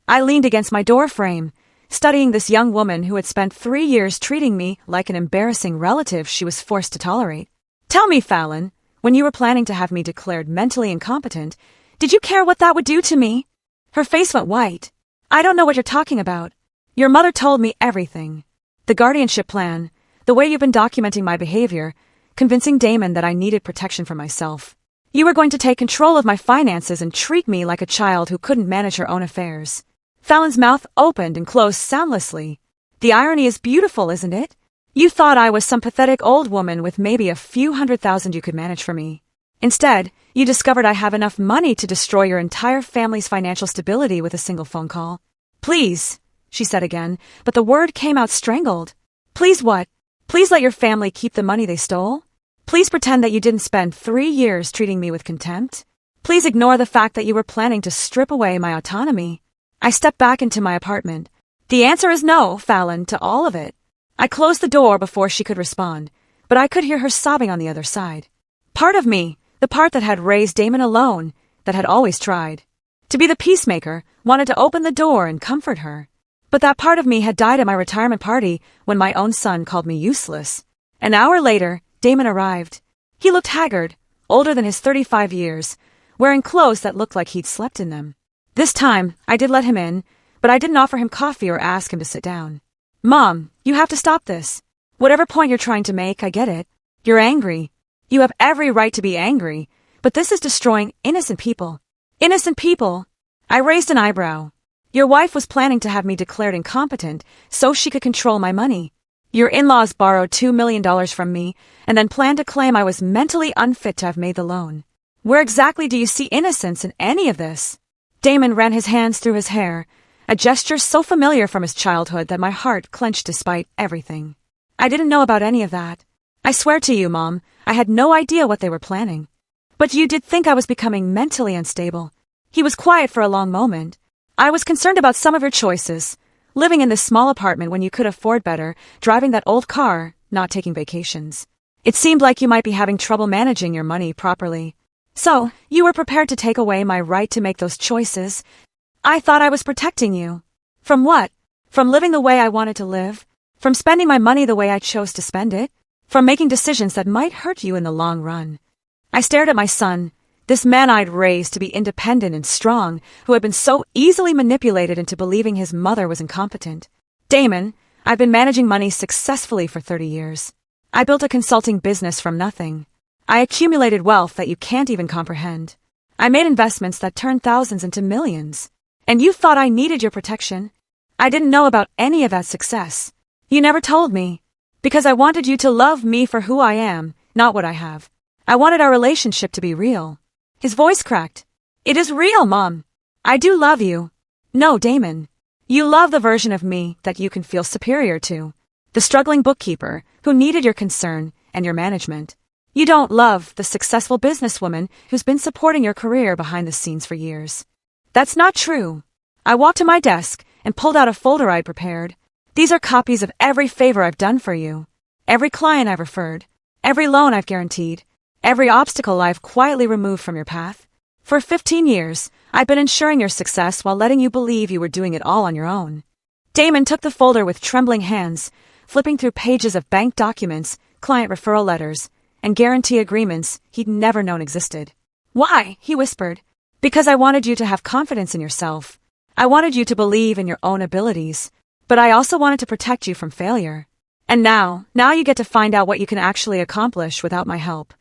I leaned against my door frame, studying this young woman who had spent 3 years treating me like an embarrassing relative she was forced to tolerate. Tell me, Fallon, when you were planning to have me declared mentally incompetent, did you care what that would do to me? Her face went white. I don't know what you're talking about. Your mother told me everything. The guardianship plan, the way you've been documenting my behavior, convincing Damon that I needed protection for myself. You were going to take control of my finances and treat me like a child who couldn't manage her own affairs. Fallon's mouth opened and closed soundlessly. The irony is beautiful, isn't it? You thought I was some pathetic old woman with maybe a few $100,000 you could manage for me. Instead, you discovered I have enough money to destroy your entire family's financial stability with a single phone call. Please, she said again, but the word came out strangled. Please what? Please let your family keep the money they stole? Please pretend that you didn't spend 3 years treating me with contempt? Please ignore the fact that you were planning to strip away my autonomy. I stepped back into my apartment. The answer is no, Fallon, to all of it. I closed the door before she could respond, but I could hear her sobbing on the other side. Part of me, the part that had raised Damon alone, that had always tried to be the peacemaker, wanted to open the door and comfort her. But that part of me had died at my retirement party when my own son called me useless. An hour later, Damon arrived. He looked haggard, older than his 35 years, wearing clothes that looked like he'd slept in them. This time, I did let him in, but I didn't offer him coffee or ask him to sit down. Mom, you have to stop this. Whatever point you're trying to make, I get it. You're angry. You have every right to be angry, but this is destroying innocent people. Innocent people? I raised an eyebrow. Your wife was planning to have me declared incompetent so she could control my money. Your in-laws borrowed $2 million from me and then planned to claim I was mentally unfit to have made the loan. Where exactly do you see innocence in any of this? Damon ran his hands through his hair, a gesture so familiar from his childhood that my heart clenched despite everything. I didn't know about any of that. I swear to you, Mom, I had no idea what they were planning. But you did think I was becoming mentally unstable. He was quiet for a long moment. I was concerned about some of your choices. Living in this small apartment when you could afford better, driving that old car, not taking vacations. It seemed like you might be having trouble managing your money properly. So, you were prepared to take away my right to make those choices. I thought I was protecting you. From what? From living the way I wanted to live? From spending my money the way I chose to spend it? From making decisions that might hurt you in the long run? I stared at my son, this man I'd raised to be independent and strong, who had been so easily manipulated into believing his mother was incompetent. Damon, I've been managing money successfully for 30 years. I built a consulting business from nothing. I accumulated wealth that you can't even comprehend. I made investments that turned thousands into millions. And you thought I needed your protection? I didn't know about any of that success. You never told me. Because I wanted you to love me for who I am, not what I have. I wanted our relationship to be real. His voice cracked. It is real, Mom. I do love you. No, Damon. You love the version of me that you can feel superior to. The struggling bookkeeper who needed your concern and your management. You don't love the successful businesswoman who's been supporting your career behind the scenes for years. That's not true. I walked to my desk and pulled out a folder I'd prepared. These are copies of every favor I've done for you. Every client I've referred. Every loan I've guaranteed. Every obstacle I've quietly removed from your path. For 15 years, I've been ensuring your success while letting you believe you were doing it all on your own. Damon took the folder with trembling hands, flipping through pages of bank documents, client referral letters, and guarantee agreements he'd never known existed. Why? He whispered. Because I wanted you to have confidence in yourself. I wanted you to believe in your own abilities. But I also wanted to protect you from failure. And now you get to find out what you can actually accomplish without my help.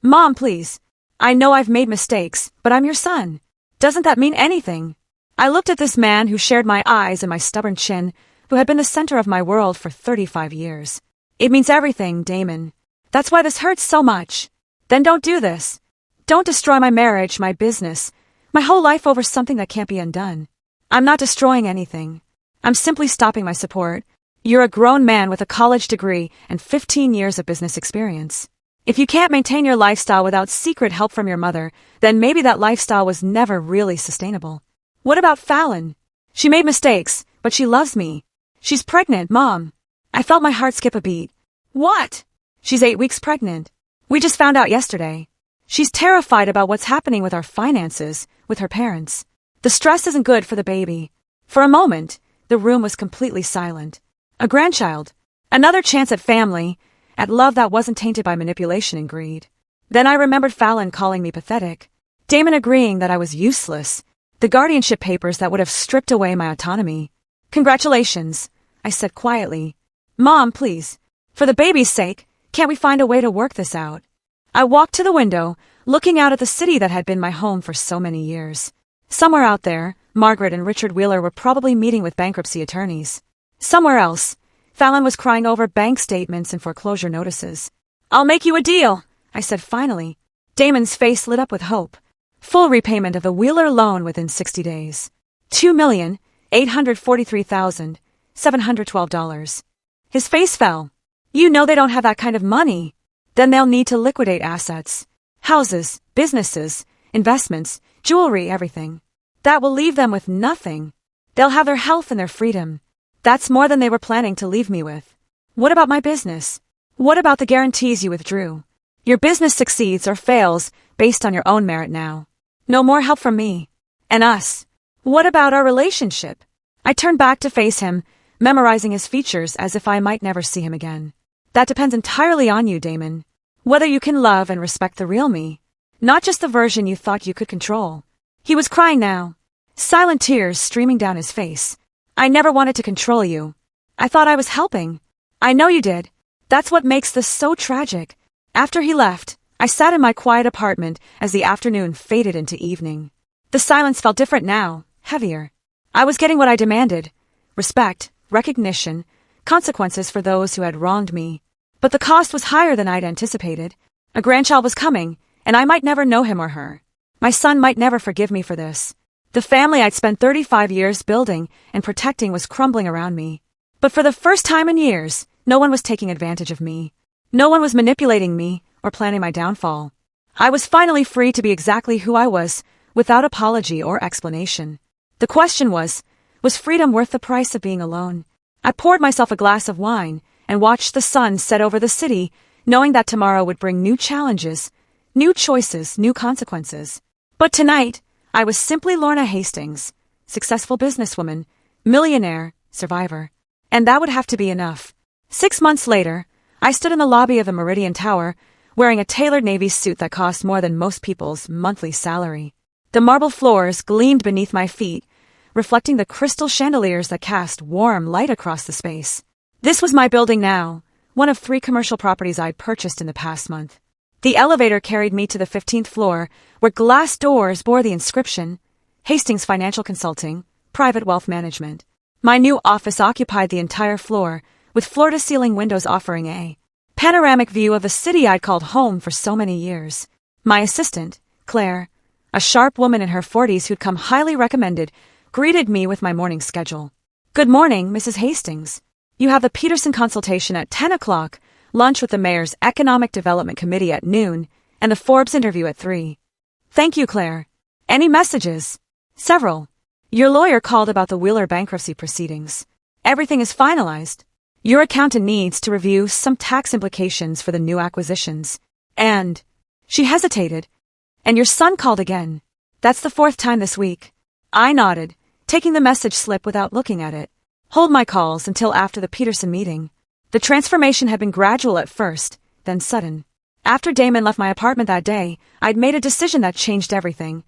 Mom, please. I know I've made mistakes, but I'm your son. Doesn't that mean anything? I looked at this man who shared my eyes and my stubborn chin, who had been the center of my world for 35 years. It means everything, Damon. That's why this hurts so much. Then don't do this. Don't destroy my marriage, my business, my whole life over something that can't be undone. I'm not destroying anything. I'm simply stopping my support. You're a grown man with a college degree and 15 years of business experience. If you can't maintain your lifestyle without secret help from your mother, then maybe that lifestyle was never really sustainable. What about Fallon? She made mistakes, but she loves me. She's pregnant, Mom. I felt my heart skip a beat. What? She's 8 weeks pregnant. We just found out yesterday. She's terrified about what's happening with our finances, with her parents. The stress isn't good for the baby. For a moment, the room was completely silent. A grandchild. Another chance at family, at love that wasn't tainted by manipulation and greed. Then I remembered Fallon calling me pathetic. Damon agreeing that I was useless. The guardianship papers that would have stripped away my autonomy. Congratulations, I said quietly. Mom, please. For the baby's sake, can't we find a way to work this out? I walked to the window, looking out at the city that had been my home for so many years. Somewhere out there, Margaret and Richard Wheeler were probably meeting with bankruptcy attorneys. Somewhere else, Fallon was crying over bank statements and foreclosure notices. I'll make you a deal, I said finally. Damon's face lit up with hope. Full repayment of the Wheeler loan within 60 days. $2,843,712. His face fell. You know they don't have that kind of money. Then they'll need to liquidate assets. Houses, businesses, investments, jewelry, everything. That will leave them with nothing. They'll have their health and their freedom. That's more than they were planning to leave me with. What about my business? What about the guarantees you withdrew? Your business succeeds or fails based on your own merit now. No more help from me. And us. What about our relationship? I turned back to face him, memorizing his features as if I might never see him again. That depends entirely on you, Damon. Whether you can love and respect the real me. Not just the version you thought you could control. He was crying now. Silent tears streaming down his face. I never wanted to control you. I thought I was helping. I know you did. That's what makes this so tragic. After he left, I sat in my quiet apartment as the afternoon faded into evening. The silence felt different now, heavier. I was getting what I demanded. Respect, recognition, consequences for those who had wronged me. But the cost was higher than I'd anticipated. A grandchild was coming, and I might never know him or her. My son might never forgive me for this. The family I'd spent 35 years building and protecting was crumbling around me. But for the first time in years, no one was taking advantage of me. No one was manipulating me or planning my downfall. I was finally free to be exactly who I was, without apology or explanation. The question was freedom worth the price of being alone? I poured myself a glass of wine and watched the sun set over the city, knowing that tomorrow would bring new challenges, new choices, new consequences. But tonight, I was simply Lorna Hastings, successful businesswoman, millionaire, survivor. And that would have to be enough. 6 months later, I stood in the lobby of the Meridian Tower, wearing a tailored navy suit that cost more than most people's monthly salary. The marble floors gleamed beneath my feet, reflecting the crystal chandeliers that cast warm light across the space. This was my building now, one of 3 commercial properties I'd purchased in the past month. The elevator carried me to the 15th floor, where glass doors bore the inscription, Hastings Financial Consulting, Private Wealth Management. My new office occupied the entire floor, with floor-to-ceiling windows offering a panoramic view of the city I'd called home for so many years. My assistant, Claire, a sharp woman in her 40s who'd come highly recommended, greeted me with my morning schedule. Good morning, Mrs. Hastings. You have the Peterson consultation at 10 o'clock, lunch with the mayor's Economic Development Committee at noon, and the Forbes interview at 3. Thank you, Claire. Any messages? Several. Your lawyer called about the Wheeler bankruptcy proceedings. Everything is finalized. Your accountant needs to review some tax implications for the new acquisitions. And she hesitated. And your son called again. That's the 4th time this week. I nodded, taking the message slip without looking at it. Hold my calls until after the Peterson meeting. The transformation had been gradual at first, then sudden. After Damon left my apartment that day, I'd made a decision that changed everything.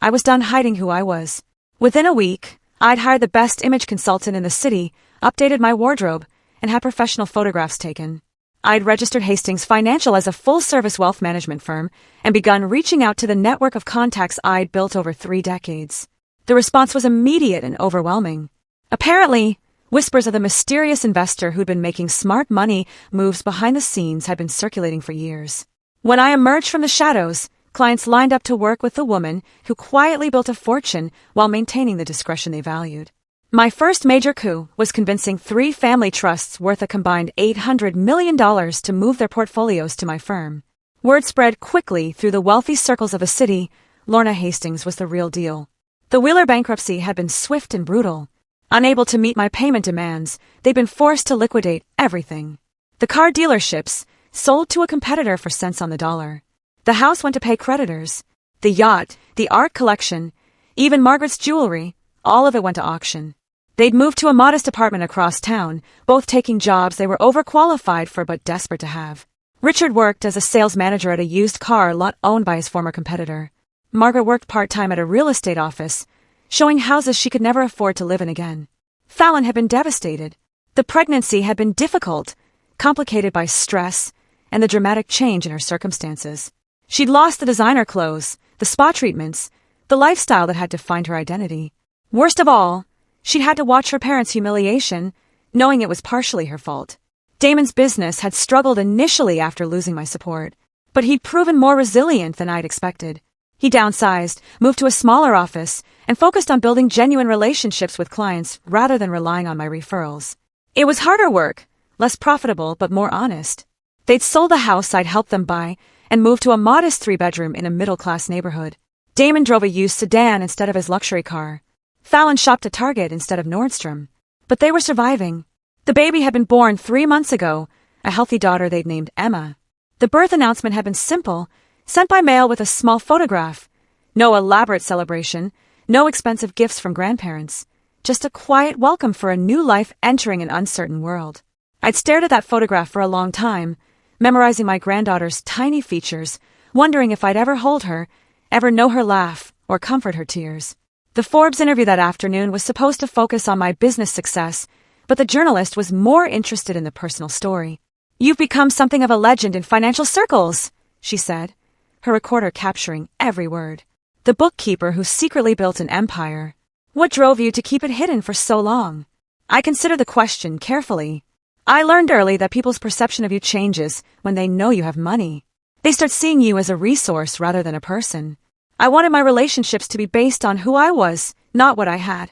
I was done hiding who I was. Within a week, I'd hired the best image consultant in the city, updated my wardrobe, and had professional photographs taken. I'd registered Hastings Financial as a full-service wealth management firm and begun reaching out to the network of contacts I'd built over 3 decades. The response was immediate and overwhelming. Apparently, whispers of the mysterious investor who'd been making smart money moves behind the scenes had been circulating for years. When I emerged from the shadows, clients lined up to work with the woman who quietly built a fortune while maintaining the discretion they valued. My first major coup was convincing 3 family trusts worth a combined $800 million to move their portfolios to my firm. Word spread quickly through the wealthy circles of the city. Lorna Hastings was the real deal. The Wheeler bankruptcy had been swift and brutal. Unable to meet my payment demands, they'd been forced to liquidate everything. The car dealerships sold to a competitor for cents on the dollar. The house went to pay creditors. The yacht, the art collection, even Margaret's jewelry, all of it went to auction. They'd moved to a modest apartment across town, both taking jobs they were overqualified for but desperate to have. Richard worked as a sales manager at a used car lot owned by his former competitor. Margaret worked part-time at a real estate office, showing houses she could never afford to live in again. Fallon had been devastated. The pregnancy had been difficult, complicated by stress and the dramatic change in her circumstances. She'd lost the designer clothes, the spa treatments, the lifestyle that had defined her identity. Worst of all, she'd had to watch her parents' humiliation, knowing it was partially her fault. Damon's business had struggled initially after losing my support, but he'd proven more resilient than I'd expected. He downsized, moved to a smaller office, and focused on building genuine relationships with clients rather than relying on my referrals. It was harder work, less profitable but more honest. They'd sold the house I'd helped them buy and moved to a modest 3-bedroom in a middle-class neighborhood. Damon drove a used sedan instead of his luxury car. Fallon shopped at Target instead of Nordstrom. But they were surviving. The baby had been born 3 months ago, a healthy daughter they'd named Emma. The birth announcement had been simple, sent by mail with a small photograph. No elaborate celebration, no expensive gifts from grandparents. Just a quiet welcome for a new life entering an uncertain world. I'd stared at that photograph for a long time, memorizing my granddaughter's tiny features, wondering if I'd ever hold her, ever know her laugh, or comfort her tears. The Forbes interview that afternoon was supposed to focus on my business success, but the journalist was more interested in the personal story. "You've become something of a legend in financial circles," she said, her recorder capturing every word. "The bookkeeper who secretly built an empire. What drove you to keep it hidden for so long?" I considered the question carefully. "I learned early that people's perception of you changes when they know you have money. They start seeing you as a resource rather than a person. I wanted my relationships to be based on who I was, not what I had."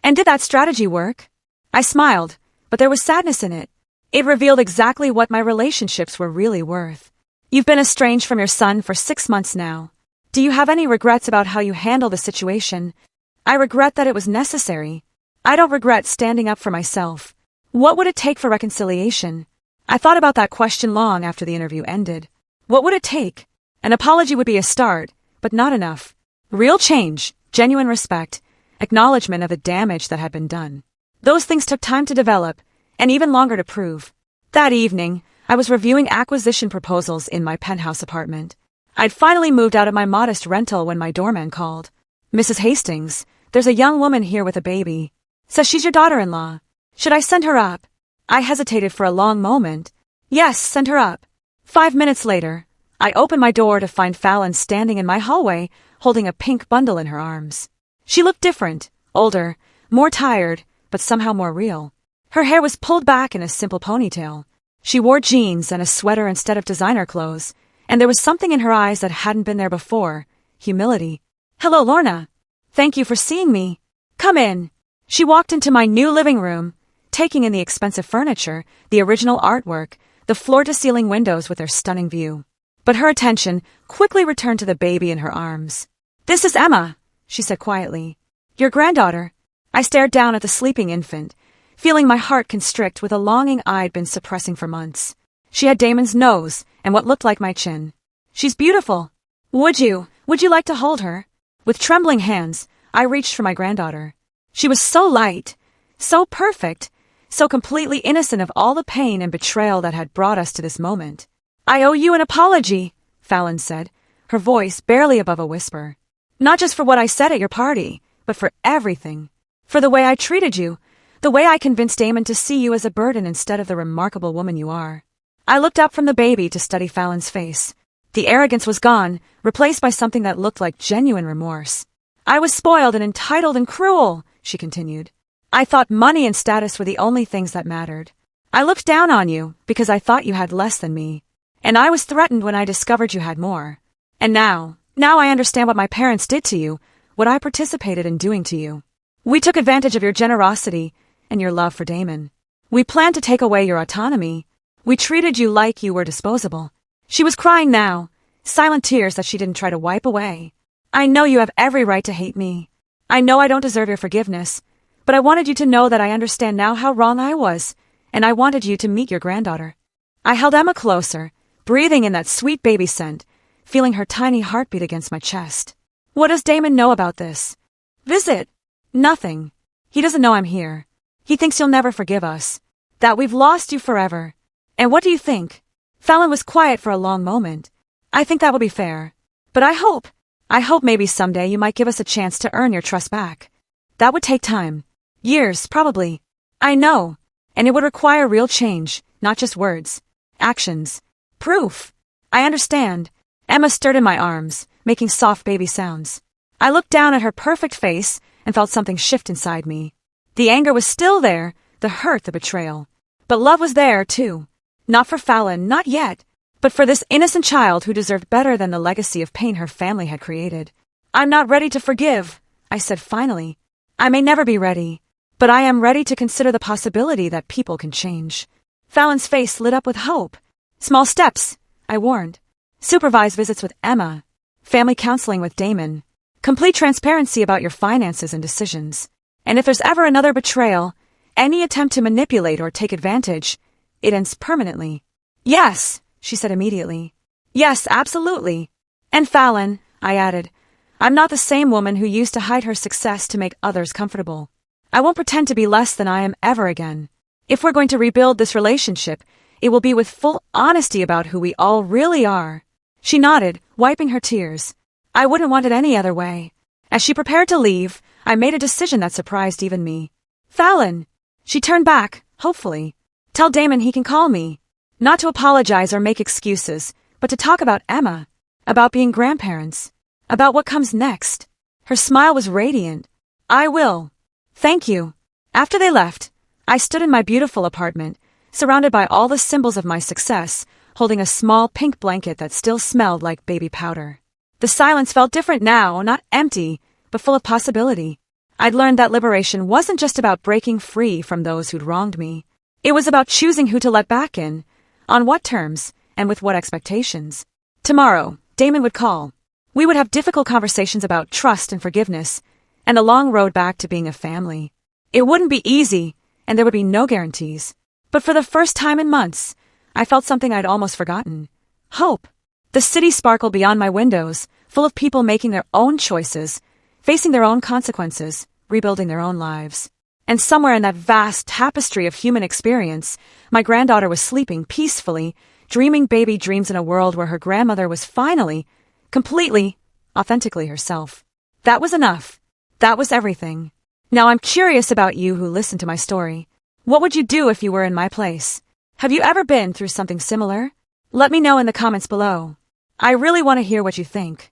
"And did that strategy work?" I smiled, but there was sadness in it. It revealed exactly what my relationships were really worth. "You've been estranged from your son for 6 months now. Do you have any regrets about how you handled the situation?" "I regret that it was necessary. I don't regret standing up for myself." "What would it take for reconciliation?" I thought about that question long after the interview ended. What would it take? An apology would be a start, but not enough. Real change, genuine respect, acknowledgement of the damage that had been done. Those things took time to develop, and even longer to prove. That evening, I was reviewing acquisition proposals in my penthouse apartment. I'd finally moved out of my modest rental when my doorman called. "Mrs. Hastings, there's a young woman here with a baby. Says she's your daughter-in-law. Should I send her up?" I hesitated for a long moment. "Yes, send her up." 5 minutes later, I opened my door to find Fallon standing in my hallway, holding a pink bundle in her arms. She looked different, older, more tired, but somehow more real. Her hair was pulled back in a simple ponytail. She wore jeans and a sweater instead of designer clothes, and there was something in her eyes that hadn't been there before, humility. "Hello, Lorna. Thank you for seeing me. Come in." She walked into my new living room, taking in the expensive furniture, the original artwork, the floor-to-ceiling windows with their stunning view. But her attention quickly returned to the baby in her arms. "This is Emma," she said quietly. "Your granddaughter." I stared down at the sleeping infant, feeling my heart constrict with a longing I'd been suppressing for months. She had Damon's nose and what looked like my chin. "She's beautiful. Would you like to hold her?" With trembling hands, I reached for my granddaughter. She was so light, so perfect, so completely innocent of all the pain and betrayal that had brought us to this moment. "I owe you an apology," Fallon said, her voice barely above a whisper. "Not just for what I said at your party, but for everything. For the way I treated you, the way I convinced Damon to see you as a burden instead of the remarkable woman you are." I looked up from the baby to study Fallon's face. The arrogance was gone, replaced by something that looked like genuine remorse. "I was spoiled and entitled and cruel," she continued. "I thought money and status were the only things that mattered. I looked down on you because I thought you had less than me. And I was threatened when I discovered you had more. And now I understand what my parents did to you, what I participated in doing to you. We took advantage of your generosity and your love for Damon. We planned to take away your autonomy. We treated you like you were disposable." She was crying now, silent tears that she didn't try to wipe away. "I know you have every right to hate me. I know I don't deserve your forgiveness, but I wanted you to know that I understand now how wrong I was, and I wanted you to meet your granddaughter." I held Emma closer, breathing in that sweet baby scent, feeling her tiny heartbeat against my chest. "What does Damon know about this?" "Visit? Nothing. He doesn't know I'm here. He thinks you'll never forgive us, that we've lost you forever. And what do you think?" Fallon was quiet for a long moment. "I think that would be fair. But I hope maybe someday you might give us a chance to earn your trust back. That would take time. Years, probably. I know. And it would require real change, not just words. Actions. Proof. I understand." Emma stirred in my arms, making soft baby sounds. I looked down at her perfect face and felt something shift inside me. The anger was still there, the hurt, the betrayal. But love was there, too. Not for Fallon, not yet, but for this innocent child who deserved better than the legacy of pain her family had created. I'm not ready to forgive, I said finally. I may never be ready, but I am ready to consider the possibility that people can change. Fallon's face lit up with hope. Small steps, I warned. Supervised visits with Emma. Family counseling with Damon. Complete transparency about your finances and decisions. And if there's ever another betrayal, any attempt to manipulate or take advantage, it ends permanently. Yes, she said immediately. Yes, absolutely. And Fallon, I added, I'm not the same woman who used to hide her success to make others comfortable. I won't pretend to be less than I am ever again. If we're going to rebuild this relationship, it will be with full honesty about who we all really are. She nodded, wiping her tears. I wouldn't want it any other way. As she prepared to leave, I made a decision that surprised even me. Fallon! She turned back, hopefully. Tell Damon he can call me. Not to apologize or make excuses, but to talk about Emma. About being grandparents. About what comes next. Her smile was radiant. I will. Thank you. After they left, I stood in my beautiful apartment, surrounded by all the symbols of my success, holding a small pink blanket that still smelled like baby powder. The silence felt different now, not empty, but full of possibility. I'd learned that liberation wasn't just about breaking free from those who'd wronged me. It was about choosing who to let back in, on what terms, and with what expectations. Tomorrow, Damon would call. We would have difficult conversations about trust and forgiveness, and a long road back to being a family. It wouldn't be easy, and there would be no guarantees. But for the first time in months, I felt something I'd almost forgotten. Hope. The city sparkled beyond my windows, full of people making their own choices, facing their own consequences, rebuilding their own lives. And somewhere in that vast tapestry of human experience, my granddaughter was sleeping peacefully, dreaming baby dreams in a world where her grandmother was finally, completely, authentically herself. That was enough. That was everything. Now I'm curious about you who listened to my story. What would you do if you were in my place? Have you ever been through something similar? Let me know in the comments below. I really want to hear what you think.